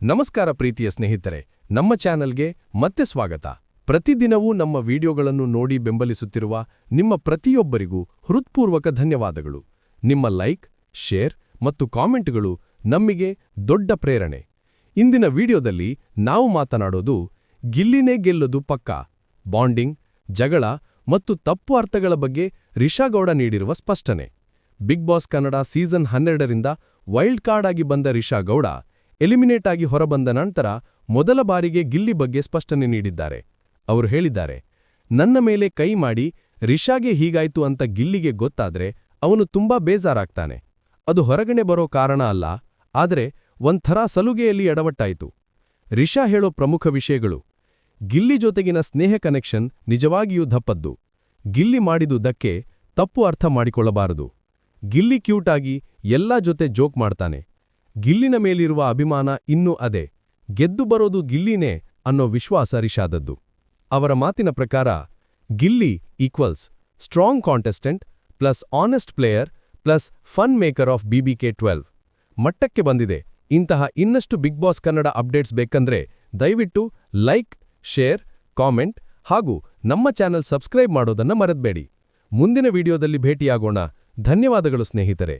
ನಮಸ್ಕಾರ ಪ್ರೀತಿಯ ಸ್ನೇಹಿತರೆ, ನಮ್ಮ ಚಾನೆಲ್ಗೆ ಮತ್ತೆ ಸ್ವಾಗತ. ಪ್ರತಿದಿನವೂ ನಮ್ಮ ವಿಡಿಯೋಗಳನ್ನು ನೋಡಿ ಬೆಂಬಲಿಸುತ್ತಿರುವ ನಿಮ್ಮ ಪ್ರತಿಯೊಬ್ಬರಿಗೂ ಹೃತ್ಪೂರ್ವಕ ಧನ್ಯವಾದಗಳು. ನಿಮ್ಮ ಲೈಕ್, ಶೇರ್ ಮತ್ತು ಕಾಮೆಂಟ್ಗಳು ನಮಗೆ ದೊಡ್ಡ ಪ್ರೇರಣೆ. ಇಂದಿನ ವಿಡಿಯೋದಲ್ಲಿ ನಾವು ಮಾತನಾಡೋದು ಗಿಲ್ಲಿನೇ ಗೆಲ್ಲೋದು ಪಕ್ಕಾ, ಬಾಂಡಿಂಗ್, ಜಗಳ ಮತ್ತು ತಪ್ಪು ಅರ್ಥಗಳ ಬಗ್ಗೆ ರಿಷಾ ಗೌಡ ನೀಡಿರುವ ಸ್ಪಷ್ಟನೆ. ಬಿಗ್ ಬಾಸ್ ಕನ್ನಡ ಸೀಸನ್ 12ರಿಂದ ವೈಲ್ಡ್ ಕಾರ್ಡ್ ಆಗಿ ಬಂದ ರಿಷಾ ಗೌಡ ಎಲಿಮಿನೇಟ್ ಆಗಿ ಹೊರಬಂದ ನಂತರ ಮೊದಲ ಬಾರಿಗೆ ಗಿಲ್ಲಿ ಬಗ್ಗೆ ಸ್ಪಷ್ಟನೆ ನೀಡಿದ್ದಾರೆ. ಅವರು ಹೇಳಿದ್ದಾರೆ, ನನ್ನ ಮೇಲೆ ಕೈ ಮಾಡಿ ರಿಷಾಗೆ ಹೀಗಾಯ್ತು ಅಂತ ಗಿಲ್ಲಿಗೆ ಗೊತ್ತಾದ್ರೆ ಅವನು ತುಂಬಾ ಬೇಜಾರಾಗ್ತಾನೆ. ಅದು ಹೊರಗಡೆ ಬರೋ ಕಾರಣ ಅಲ್ಲ, ಆದರೆ ಒಂಥರ ಸಲುಗೆಯಲ್ಲಿ ಎಡವಟ್ಟಾಯಿತು. ರಿಷಾ ಹೇಳೋ ಪ್ರಮುಖ ವಿಷಯಗಳು: ಗಿಲ್ಲಿ ಜೊತೆಗಿನ ಸ್ನೇಹ ಕನೆಕ್ಷನ್ ನಿಜವಾಗಿಯೂ ದಪ್ಪದ್ದು. ಗಿಲ್ಲಿ ಮಾಡಿದುದಕ್ಕೆ ತಪ್ಪು ಅರ್ಥ ಮಾಡಿಕೊಳ್ಳಬಾರದು. ಗಿಲ್ಲಿ ಕ್ಯೂಟ್ ಆಗಿ ಎಲ್ಲಾ ಜೊತೆ ಜೋಕ್ ಮಾಡ್ತಾನೆ. ಗಿಲ್ಲಿನ ಮೇಲಿರುವ ಅಭಿಮಾನ ಇನ್ನೂ ಅದೇ. ಗೆದ್ದು ಬರೋದು ಗಿಲ್ಲಿನೇ ಅನ್ನೋ ವಿಶ್ವಾಸ ರಿಷಾದದ್ದು. ಅವರ ಮಾತಿನ ಪ್ರಕಾರ Gilli equals strong contestant plus honest player plus fun maker of BBK12 ಮಟ್ಟಕ್ಕೆ ಬಂದಿದೆ. ಇಂತಹ ಇನ್ನಷ್ಟು ಬಿಗ್ ಬಾಸ್ ಕನ್ನಡ ಅಪ್ಡೇಟ್ಸ್ ಬೇಕಂದ್ರೆ ದಯವಿಟ್ಟು ಲೈಕ್, ಶೇರ್, ಕಾಮೆಂಟ್ ಹಾಗೂ ನಮ್ಮ ಚಾನೆಲ್ ಸಬ್ಸ್ಕ್ರೈಬ್ ಮಾಡೋದನ್ನ ಮರೆಯಬೇಡಿ. ಮುಂದಿನ ವಿಡಿಯೋದಲ್ಲಿ ಭೇಟಿಯಾಗೋಣ. ಧನ್ಯವಾದಗಳು ಸ್ನೇಹಿತರೆ.